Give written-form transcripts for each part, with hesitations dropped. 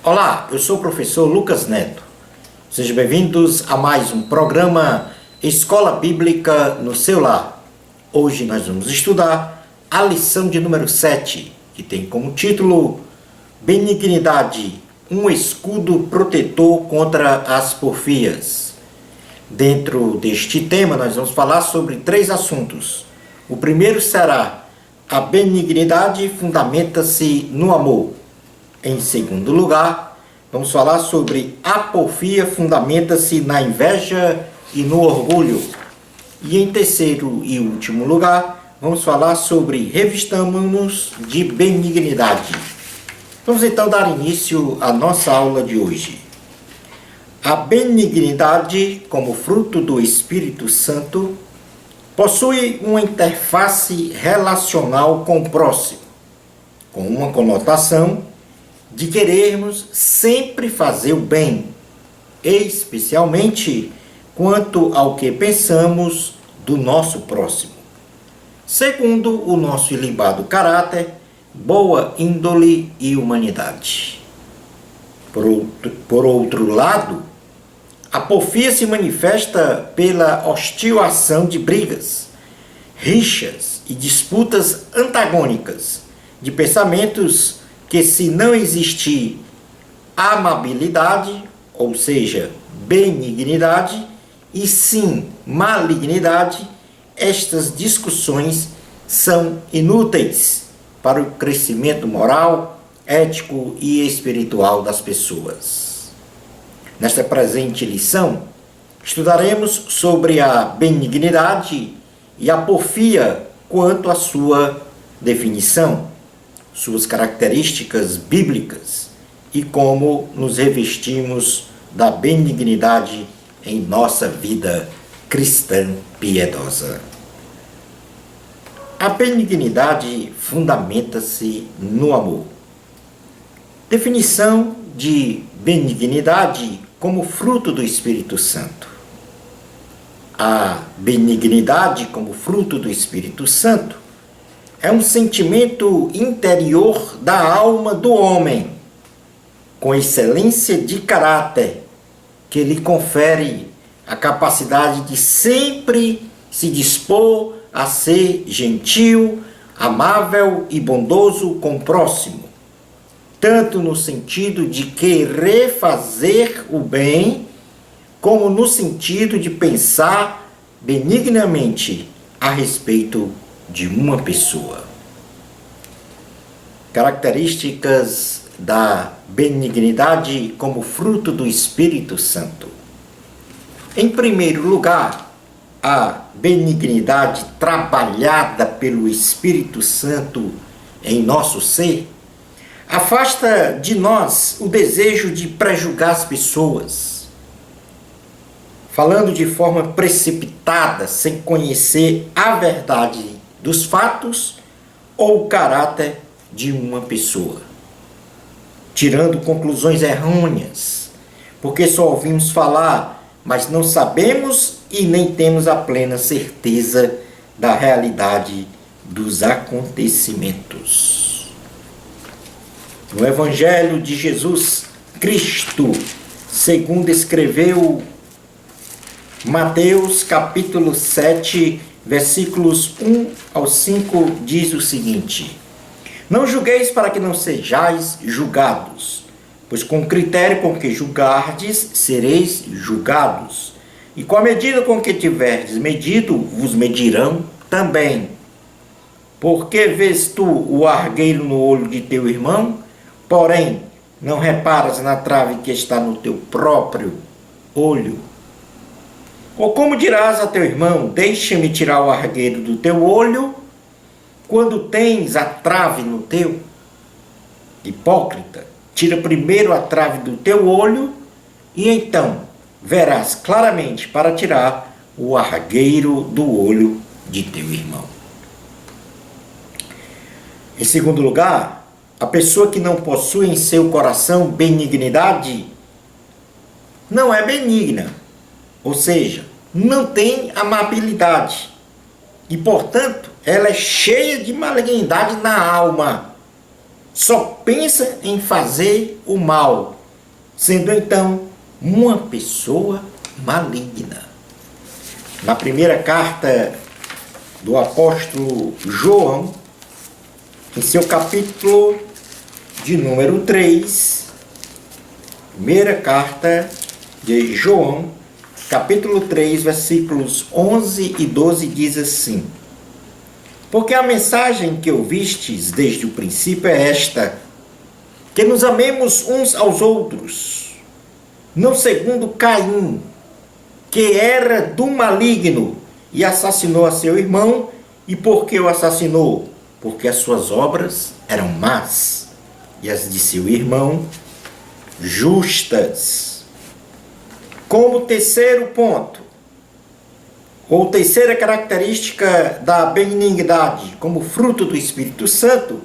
Olá, eu sou o professor Lucas Neto. Sejam bem-vindos a mais um programa Escola Bíblica no seu lar. Hoje nós vamos estudar a lição de número 7, que tem como título Benignidade, um escudo protetor contra as porfias. Dentro deste tema nós vamos falar sobre 3 assuntos. O primeiro será: a benignidade fundamenta-se no amor. Em segundo lugar, vamos falar sobre a porfia fundamenta-se na inveja e no orgulho. E em terceiro e último lugar, vamos falar sobre revistamo-nos de benignidade. Vamos então dar início à nossa aula de hoje. A benignidade, como fruto do Espírito Santo, possui uma interface relacional com o próximo, com uma conotação de querermos sempre fazer o bem, especialmente quanto ao que pensamos do nosso próximo. Segundo o nosso ilibado caráter, boa índole e humanidade. Por outro lado, a porfia se manifesta pela hostil ação de brigas, rixas e disputas antagônicas, de pensamentos que, se não existir amabilidade, ou seja, benignidade, e sim malignidade, estas discussões são inúteis para o crescimento moral, ético e espiritual das pessoas. Nesta presente lição, estudaremos sobre a benignidade e a porfia quanto à sua definição, suas características bíblicas e como nos revestimos da benignidade em nossa vida cristã piedosa. A benignidade fundamenta-se no amor. Definição de benignidade como fruto do Espírito Santo. A benignidade como fruto do Espírito Santo é um sentimento interior da alma do homem, com excelência de caráter, que lhe confere a capacidade de sempre se dispor a ser gentil, amável e bondoso com o próximo, tanto no sentido de querer fazer o bem, como no sentido de pensar benignamente a respeito de uma pessoa. Características da benignidade como fruto do Espírito Santo. Em primeiro lugar, a benignidade trabalhada pelo Espírito Santo em nosso ser afasta de nós o desejo de prejugar as pessoas, falando de forma precipitada, sem conhecer a verdade dos fatos ou o caráter de uma pessoa, tirando conclusões errôneas, porque só ouvimos falar, mas não sabemos e nem temos a plena certeza da realidade dos acontecimentos. No Evangelho de Jesus Cristo, segundo escreveu Mateus capítulo 7, versículos 1 ao 5, diz o seguinte: não julgueis para que não sejais julgados, pois com o critério com que julgardes, sereis julgados. E com a medida com que tiverdes medido, vos medirão também. Porque vês tu o argueiro no olho de teu irmão, porém não reparas na trave que está no teu próprio olho? Ou como dirás a teu irmão, deixa-me tirar o argueiro do teu olho, quando tens a trave no teu? Hipócrita, tira primeiro a trave do teu olho, e então verás claramente para tirar o argueiro do olho de teu irmão. Em segundo lugar, a pessoa que não possui em seu coração benignidade não é benigna, ou seja, não tem amabilidade e, portanto, ela é cheia de malignidade na alma, só pensa em fazer o mal, sendo então uma pessoa maligna. Na primeira carta do apóstolo João, em seu capítulo de número 3, primeira carta de João, capítulo 3, versículos 11 e 12, diz assim: porque a mensagem que ouvistes desde o princípio é esta, que nos amemos uns aos outros, não segundo Caim, que era do maligno e assassinou a seu irmão. E por que o assassinou? Porque as suas obras eram más e as de seu irmão justas. Como terceiro ponto, ou terceira característica da benignidade como fruto do Espírito Santo,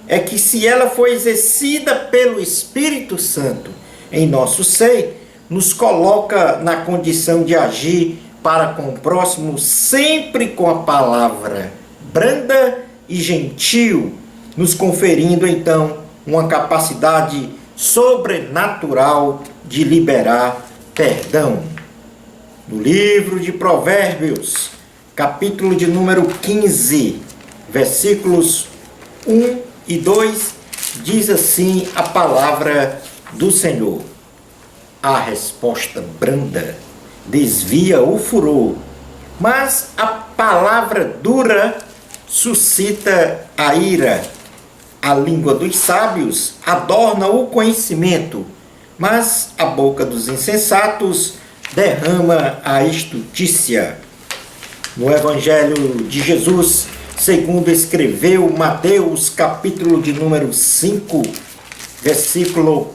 é que se ela for exercida pelo Espírito Santo em nosso ser, nos coloca na condição de agir para com o próximo sempre com a palavra branda e gentil, nos conferindo então uma capacidade sobrenatural de liberar perdão. No livro de Provérbios, capítulo de número 15, versículos 1 e 2, diz assim a palavra do Senhor: a resposta branda desvia o furor, mas a palavra dura suscita a ira. A língua dos sábios adorna o conhecimento, mas a boca dos insensatos derrama a estutícia. No Evangelho de Jesus, segundo escreveu Mateus, capítulo de número 5, versículo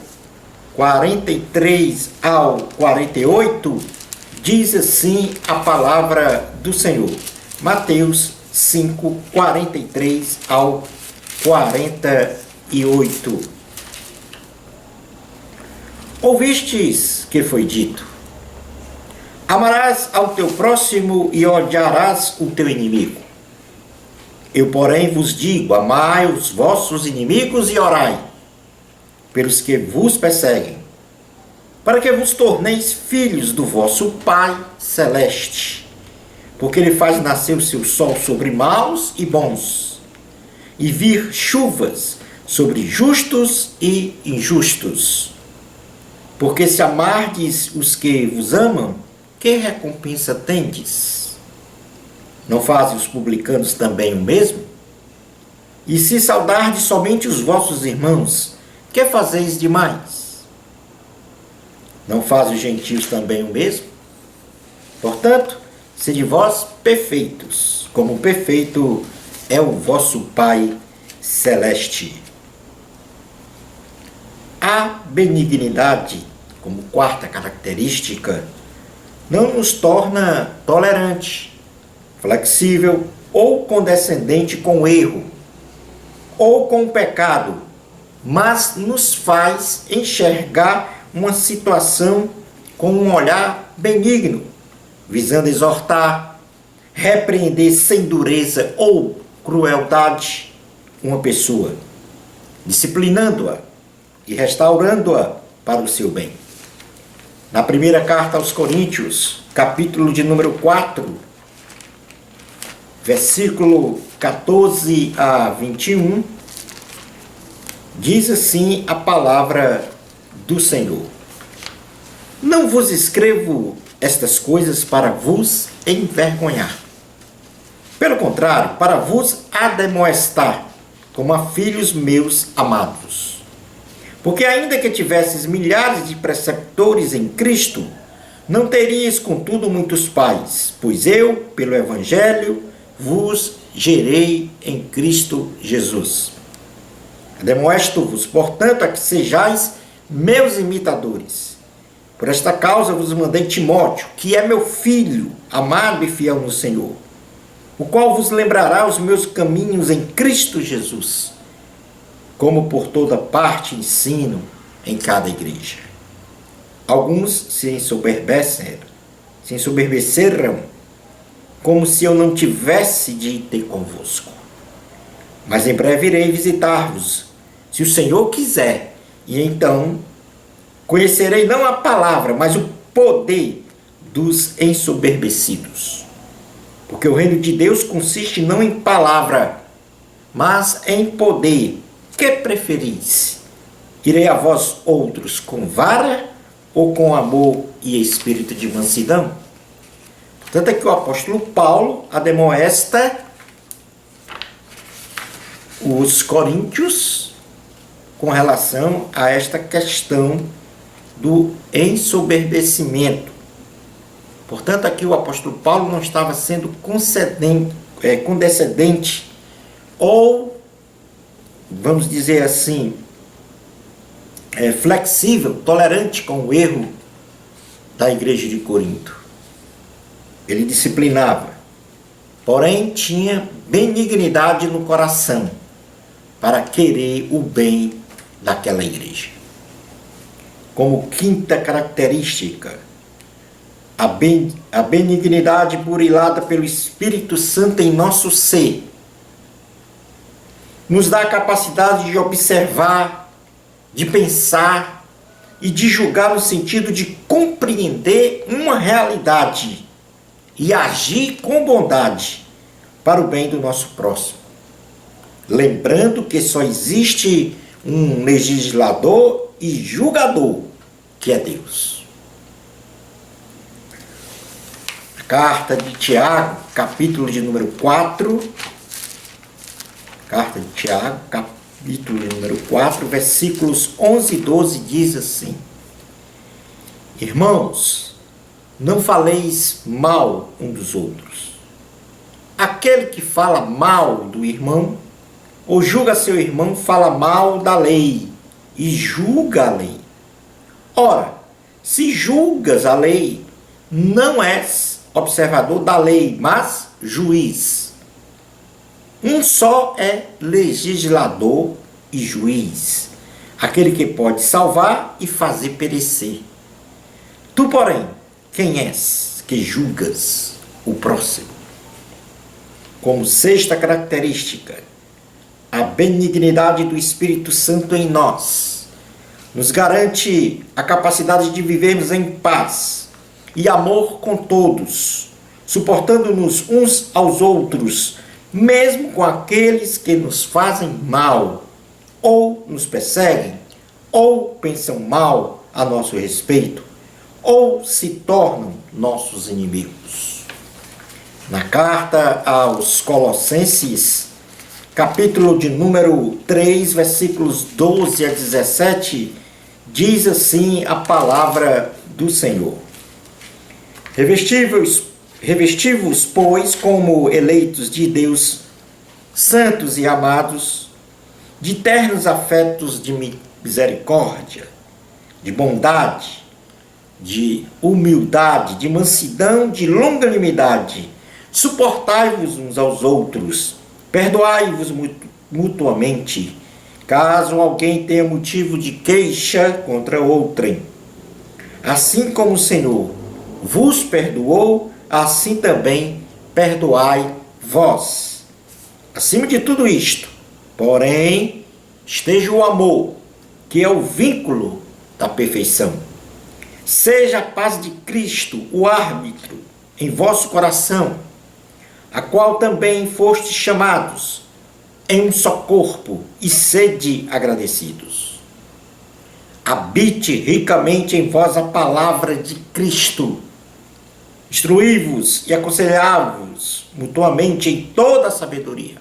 43 ao 48, diz assim a palavra do Senhor. Mateus 5, 43 ao 48. Ouvistes que foi dito: amarás ao teu próximo e odiarás o teu inimigo. Eu, porém, vos digo: amai os vossos inimigos e orai pelos que vos perseguem, para que vos torneis filhos do vosso Pai Celeste, porque Ele faz nascer o seu sol sobre maus e bons, e vir chuvas sobre justos e injustos. Porque se amardes os que vos amam, que recompensa tendes? Não fazem os publicanos também o mesmo? E se saudardes somente os vossos irmãos, que fazeis demais? Não fazem os gentios também o mesmo? Portanto, sede vós perfeitos, como perfeito é o vosso Pai Celeste. A benignidade, como quarta característica, não nos torna tolerante, flexível ou condescendente com o erro ou com o pecado, mas nos faz enxergar uma situação com um olhar benigno, visando exortar, repreender sem dureza ou crueldade uma pessoa, disciplinando-a e restaurando-a para o seu bem. Na primeira carta aos Coríntios, capítulo de número 4, versículo 14 a 21, diz assim a palavra do Senhor: não vos escrevo estas coisas para vos envergonhar. Pelo contrário, para vos admoestar, como a filhos meus amados. Porque ainda que tivesses milhares de preceptores em Cristo, não terias, contudo, muitos pais, pois eu, pelo Evangelho, vos gerei em Cristo Jesus. Admoesto-vos, portanto, a que sejais meus imitadores. Por esta causa vos mandei Timóteo, que é meu filho, amado e fiel no Senhor, o qual vos lembrará os meus caminhos em Cristo Jesus, como por toda parte ensino em cada igreja. Alguns se ensoberbeceram, como se eu não tivesse de ter convosco. Mas em breve irei visitar-vos, se o Senhor quiser. E então conhecerei não a palavra, mas o poder dos ensoberbecidos. Porque o reino de Deus consiste não em palavra, mas em poder. Que preferis? Irei a vós outros com vara ou com amor e espírito de mansidão? Portanto, é que o apóstolo Paulo admoesta os coríntios com relação a esta questão do ensoberbecimento. Portanto, aqui o apóstolo Paulo não estava sendo condescendente ou, vamos dizer assim, flexível, tolerante com o erro da igreja de Corinto. Ele disciplinava, porém tinha benignidade no coração para querer o bem daquela igreja. Como quinta característica, a benignidade burilada pelo Espírito Santo em nosso ser nos dá a capacidade de observar, de pensar e de julgar no sentido de compreender uma realidade e agir com bondade para o bem do nosso próximo. Lembrando que só existe um legislador e julgador, que é Deus. A carta de Tiago, capítulo de número 4, carta de Tiago, capítulo de número 4, versículos 11 e 12, diz assim: Irmãos, não faleis mal um dos outros. Aquele que fala mal do irmão, ou julga seu irmão, fala mal da lei, e julga a lei. Ora, se julgas a lei, não és observador da lei, mas juiz. Um só é legislador e juiz, aquele que pode salvar e fazer perecer. Tu, porém, quem és que julgas o próximo? Como sexta característica, a benignidade do Espírito Santo em nós nos garante a capacidade de vivermos em paz e amor com todos, suportando-nos uns aos outros, mesmo com aqueles que nos fazem mal, ou nos perseguem, ou pensam mal a nosso respeito, ou se tornam nossos inimigos. Na carta aos Colossenses, capítulo de número 3, versículos 12 a 17, diz assim a palavra do Senhor: Revesti-vos, pois, como eleitos de Deus, santos e amados, de ternos afetos de misericórdia, de bondade, de humildade, de mansidão, de longanimidade. Suportai-vos uns aos outros, perdoai-vos mutuamente, caso alguém tenha motivo de queixa contra outrem. Assim como o Senhor vos perdoou, assim também perdoai vós. Acima de tudo isto, porém, esteja o amor, que é o vínculo da perfeição. Seja a paz de Cristo o árbitro em vosso coração, a qual também fostes chamados em um só corpo, e sede agradecidos. Habite ricamente em vós a palavra de Cristo. Instruí-vos e aconselhai-vos mutuamente em toda a sabedoria,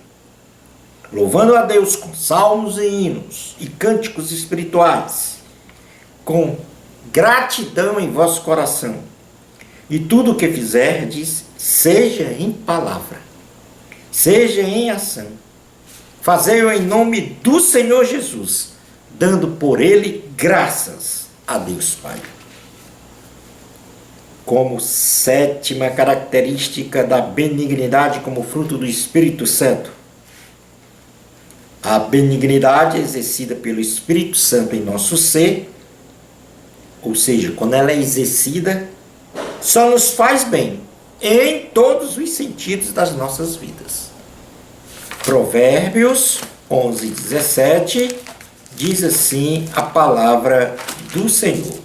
louvando a Deus com salmos e hinos e cânticos espirituais, com gratidão em vosso coração. E tudo o que fizerdes, seja em palavra, seja em ação, fazei-o em nome do Senhor Jesus, dando por ele graças a Deus Pai. Como sétima característica da benignidade como fruto do Espírito Santo, a benignidade exercida pelo Espírito Santo em nosso ser, ou seja, quando ela é exercida, só nos faz bem em todos os sentidos das nossas vidas. Provérbios 11:17 diz assim a palavra do Senhor.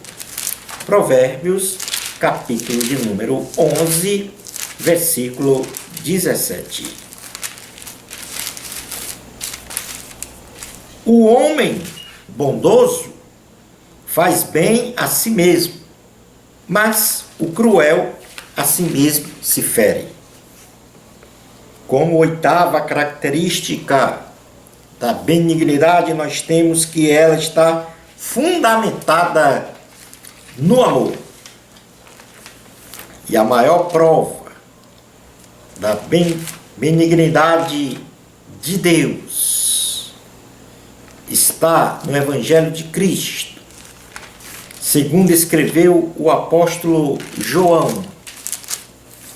Provérbios, capítulo de número 11, versículo 17. O homem bondoso faz bem a si mesmo, mas o cruel a si mesmo se fere. Como oitava característica da benignidade, nós temos que ela está fundamentada no amor. E a maior prova da benignidade de Deus está no Evangelho de Cristo, segundo escreveu o apóstolo João,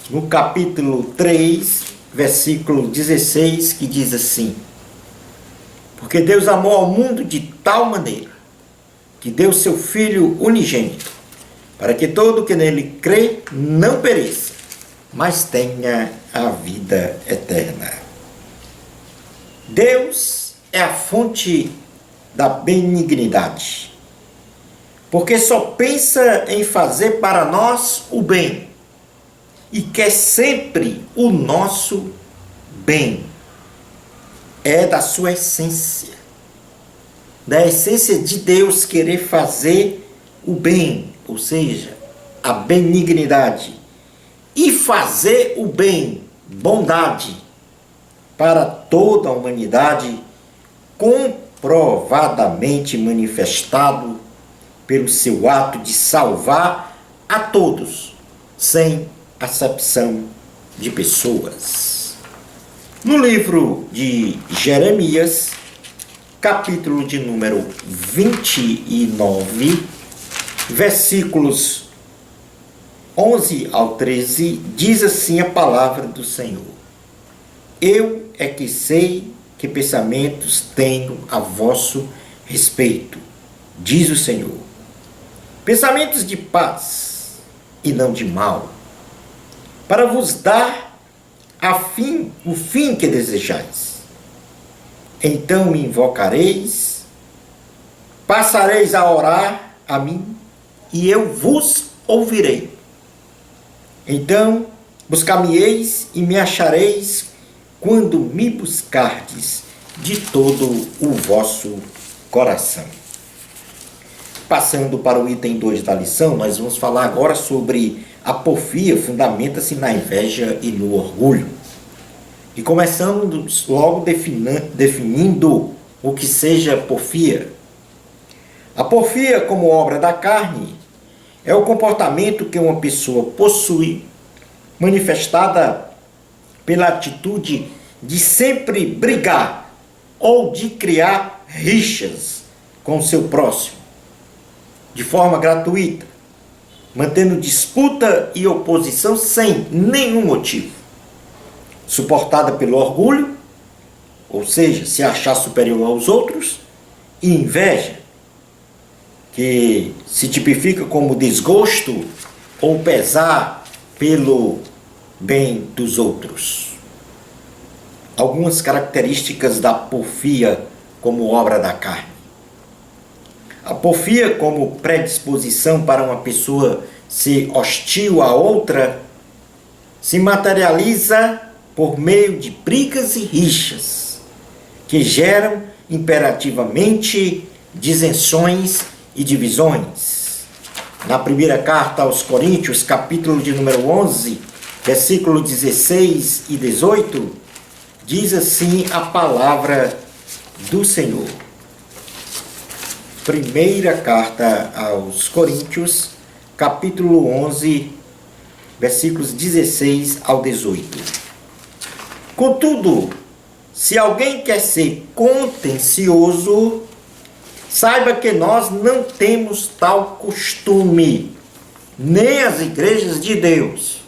no capítulo 3, versículo 16, que diz assim: porque Deus amou ao mundo de tal maneira que deu seu Filho unigênito, para que todo que nele crê não pereça, mas tenha a vida eterna. Deus é a fonte da benignidade, porque só pensa em fazer para nós o bem e quer sempre o nosso bem. É da sua essência, da essência de Deus querer fazer o bem, ou seja, a benignidade, e fazer o bem, bondade, para toda a humanidade, comprovadamente manifestado pelo seu ato de salvar a todos, sem acepção de pessoas. No livro de Jeremias, capítulo de número 29, versículos 11 ao 13, diz assim a palavra do Senhor: eu é que sei que pensamentos tenho a vosso respeito, diz o Senhor, pensamentos de paz e não de mal, para vos dar o fim que desejais. Então me invocareis, passareis a orar a mim, e eu vos ouvirei. Então buscar-me-eis e me achareis, quando me buscardes de todo o vosso coração. Passando para o item 2 da lição, nós vamos falar agora sobre a porfia fundamenta-se na inveja e no orgulho. E começamos logo definindo o que seja porfia. A porfia, como obra da carne, é o comportamento que uma pessoa possui, manifestada pela atitude de sempre brigar ou de criar rixas com o seu próximo, de forma gratuita, mantendo disputa e oposição sem nenhum motivo, suportada pelo orgulho, ou seja, se achar superior aos outros, e inveja, que se tipifica como desgosto ou pesar pelo bem dos outros. Algumas características da porfia como obra da carne. A porfia como predisposição para uma pessoa ser hostil a outra se materializa por meio de brigas e rixas que geram imperativamente disenções e divisões. Na primeira carta aos Coríntios, capítulo de número 11, versículo 16 e 18, diz assim a palavra do Senhor. Primeira carta aos Coríntios, capítulo 11, versículos 16 ao 18. Contudo, se alguém quer ser contencioso, saiba que nós não temos tal costume, nem as igrejas de Deus.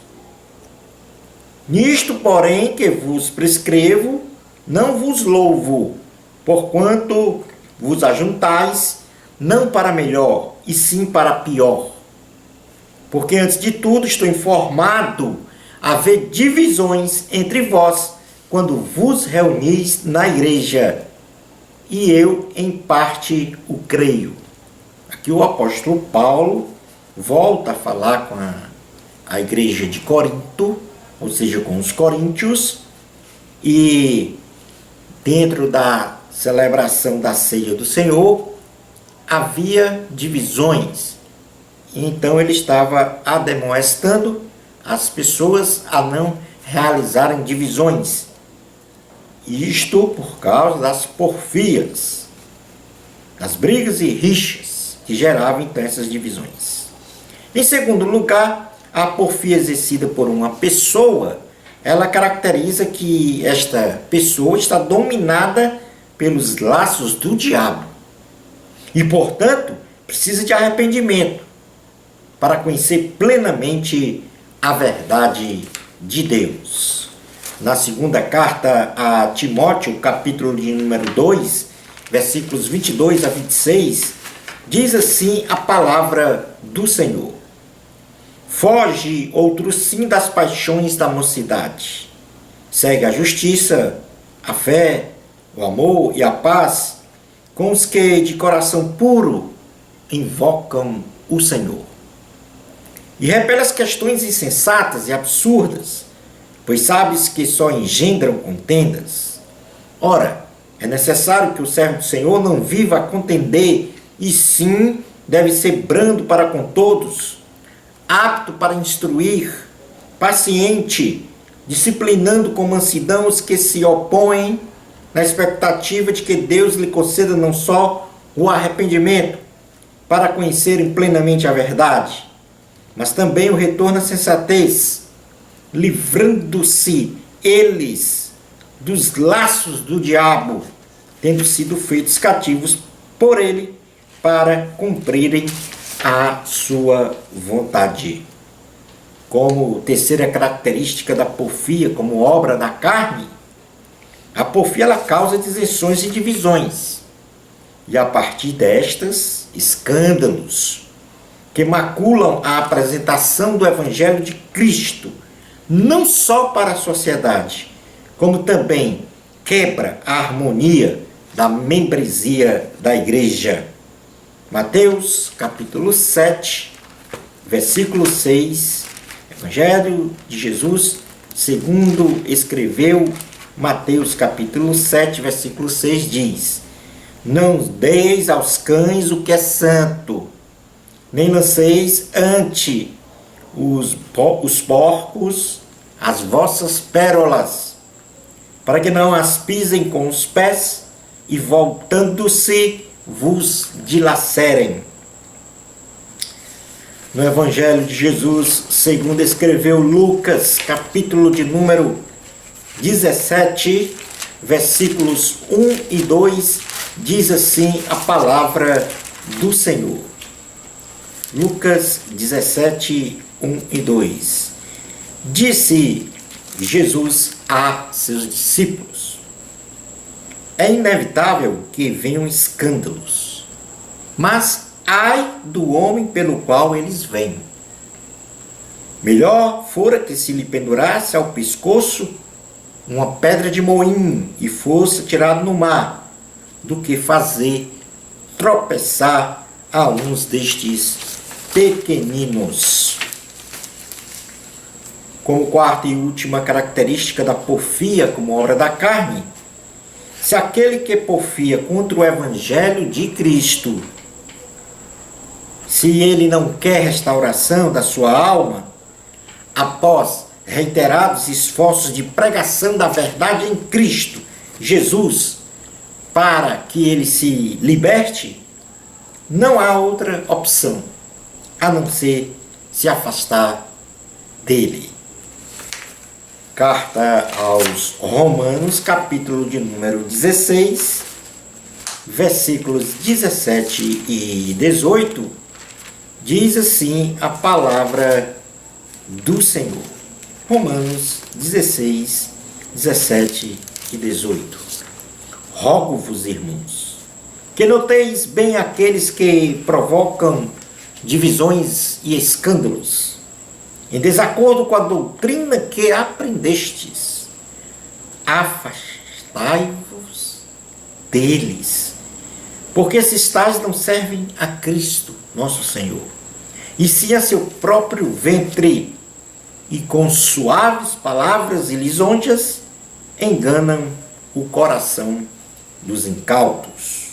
Nisto, porém, que vos prescrevo, não vos louvo, porquanto vos ajuntais, não para melhor, e sim para pior. Porque, antes de tudo, estou informado haver divisões entre vós, quando vos reunis na igreja. e eu em parte o creio. Aqui o apóstolo Paulo volta a falar com a igreja de Corinto, ou seja, com os coríntios, e dentro da celebração da ceia do Senhor havia divisões. Então ele estava admoestando as pessoas a não realizarem divisões. Isto por causa das porfias, das brigas e rixas que geravam então essas divisões. Em segundo lugar, a porfia exercida por uma pessoa, ela caracteriza que esta pessoa está dominada pelos laços do diabo e, portanto, precisa de arrependimento para conhecer plenamente a verdade de Deus. Na segunda carta a Timóteo, capítulo de número 2, versículos 22 a 26, diz assim a palavra do Senhor: foge, outro sim, das paixões da mocidade. Segue a justiça, a fé, o amor e a paz com os que de coração puro invocam o Senhor. E repele as questões insensatas e absurdas, pois sabes que só engendram contendas. Ora, é necessário que o servo do Senhor não viva a contender, e sim deve ser brando para com todos, apto para instruir, paciente, disciplinando com mansidão os que se opõem, na expectativa de que Deus lhe conceda não só o arrependimento, para conhecerem plenamente a verdade, mas também o retorno à sensatez, livrando-se eles dos laços do diabo, tendo sido feitos cativos por ele para cumprirem a sua vontade. Como terceira característica da porfia, como obra da carne, a porfia ela causa deserções e divisões, e a partir destas, escândalos que maculam a apresentação do Evangelho de Cristo, não só para a sociedade, como também quebra a harmonia da membresia da igreja. Mateus, capítulo 7, versículo 6, Evangelho de Jesus, segundo escreveu Mateus, capítulo 7, versículo 6, diz: não deis aos cães o que é santo, nem lanceis ante os porcos as vossas pérolas, para que não as pisem com os pés e, voltando-se, vos dilacerem. No Evangelho de Jesus, segundo escreveu Lucas, capítulo de número 17, versículos 1 e 2, diz assim a palavra do Senhor. Lucas 17, 1 e 2. Disse Jesus a seus discípulos: é inevitável que venham escândalos, mas ai do homem pelo qual eles vêm. Melhor fora que se lhe pendurasse ao pescoço uma pedra de moinho e fosse tirado no mar, do que fazer tropeçar a uns destes pequeninos. Como quarta e última característica da porfia como obra da carne, se aquele que porfia contra o Evangelho de Cristo, se ele não quer restauração da sua alma, após reiterados esforços de pregação da verdade em Cristo Jesus, para que ele se liberte, não há outra opção a não ser se afastar dele. Carta aos Romanos, capítulo de número 16, versículos 17 e 18, diz assim a palavra do Senhor. Romanos 16, 17 e 18. Rogo-vos, irmãos, que noteis bem aqueles que provocam divisões e escândalos, em desacordo com a doutrina que aprendestes. Afastai-vos deles. Porque esses tais não servem a Cristo, nosso Senhor, e sim a seu próprio ventre, e com suaves palavras e lisonjas enganam o coração dos incautos.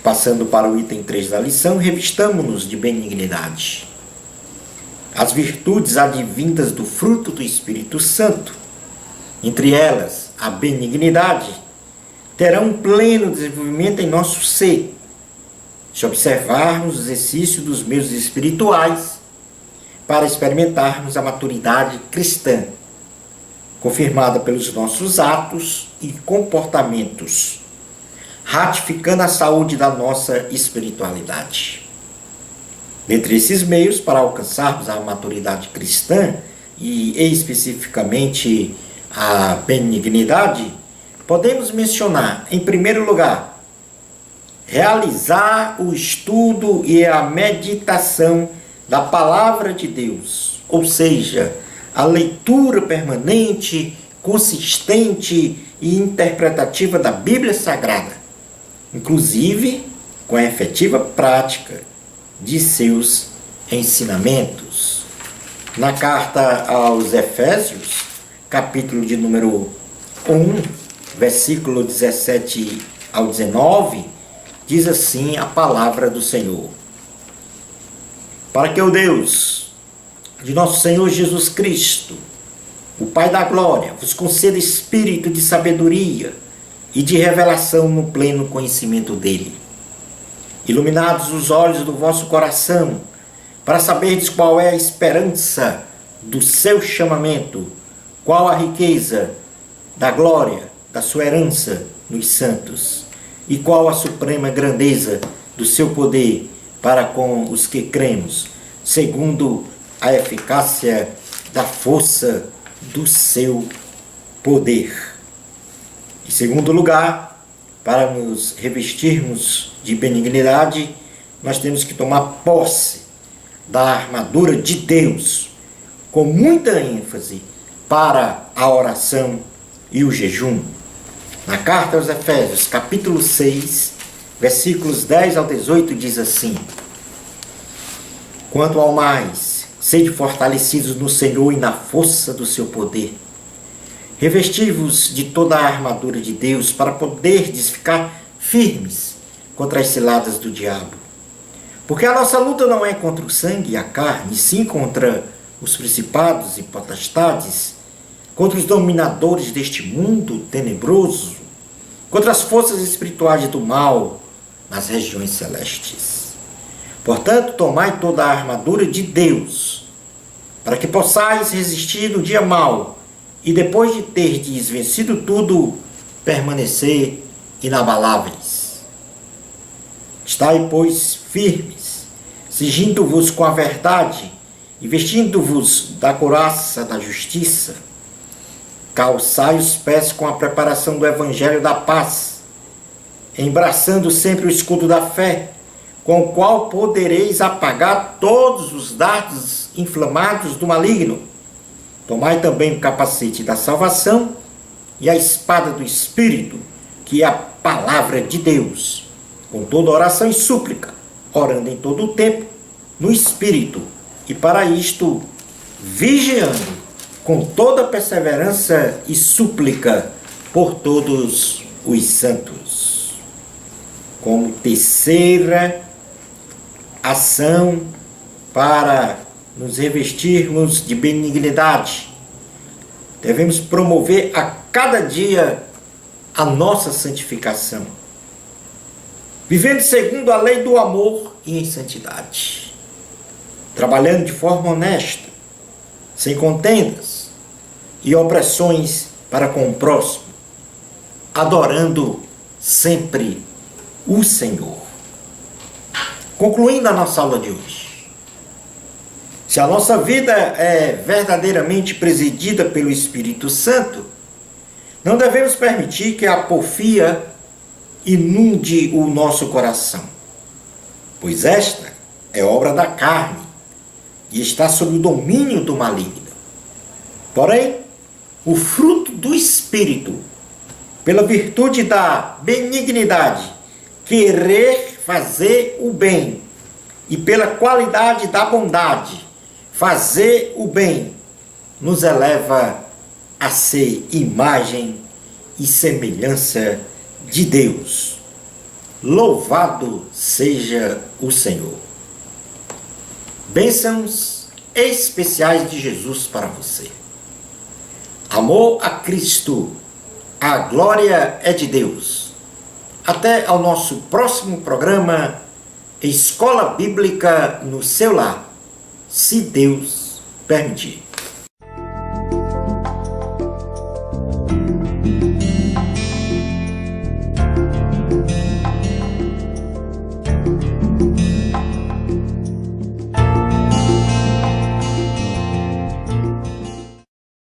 Passando para o item 3 da lição, revistamo-nos de benignidade. As virtudes advindas do fruto do Espírito Santo, entre elas a benignidade, terão um pleno desenvolvimento em nosso ser, se observarmos o exercício dos meios espirituais para experimentarmos a maturidade cristã, confirmada pelos nossos atos e comportamentos, ratificando a saúde da nossa espiritualidade. Dentre esses meios, para alcançarmos a maturidade cristã, e especificamente a benignidade, podemos mencionar, em primeiro lugar, realizar o estudo e a meditação da Palavra de Deus, ou seja, a leitura permanente, consistente e interpretativa da Bíblia Sagrada, inclusive com a efetiva prática de seus ensinamentos. Na carta aos Efésios, capítulo de número 1, versículo 17 ao 19, diz assim a palavra do Senhor: para que o Deus de nosso Senhor Jesus Cristo, o Pai da glória, vos conceda espírito de sabedoria e de revelação no pleno conhecimento dele. Iluminados os olhos do vosso coração, para saberdes qual é a esperança do seu chamamento, qual a riqueza da glória da sua herança nos santos, e qual a suprema grandeza do seu poder para com os que cremos, segundo a eficácia da força do seu poder. Em segundo lugar, para nos revestirmos de benignidade, nós temos que tomar posse da armadura de Deus, com muita ênfase para a oração e o jejum. Na carta aos Efésios, capítulo 6, versículos 10 ao 18, diz assim: quanto ao mais, sede fortalecidos no Senhor e na força do seu poder. Revesti-vos de toda a armadura de Deus para poderdes ficar firmes contra as ciladas do diabo. Porque a nossa luta não é contra o sangue e a carne, sim contra os principados e potestades, contra os dominadores deste mundo tenebroso, contra as forças espirituais do mal nas regiões celestes. Portanto, tomai toda a armadura de Deus, para que possais resistir no dia mau, e depois de terdes vencido tudo, permanecer inabaláveis. Estai, pois, firmes, cingindo-vos com a verdade, e vestindo-vos da couraça da justiça. Calçai os pés com a preparação do evangelho da paz, embraçando sempre o escudo da fé, com o qual podereis apagar todos os dardos inflamados do maligno. Tomai também o capacete da salvação e a espada do Espírito, que é a palavra de Deus, com toda oração e súplica, orando em todo o tempo, no Espírito, e para isto, vigiando com toda perseverança e súplica por todos os santos. Como terceira ação para nos revestirmos de benignidade, devemos promover a cada dia a nossa santificação, vivendo segundo a lei do amor e em santidade, trabalhando de forma honesta, sem contendas e opressões para com o próximo, adorando sempre o Senhor. Concluindo a nossa aula de hoje, se a nossa vida é verdadeiramente presidida pelo Espírito Santo, não devemos permitir que a porfia inunde o nosso coração, pois esta é obra da carne e está sob o domínio do maligno. Porém, o fruto do Espírito pela virtude da benignidade, querer fazer o bem, e pela qualidade da bondade, fazer o bem, nos eleva a ser imagem e semelhança de Deus. Louvado seja o Senhor. Bênçãos especiais de Jesus para você. Amor a Cristo, a glória é de Deus. Até ao nosso próximo programa, Escola Bíblica no seu lar, se Deus permitir.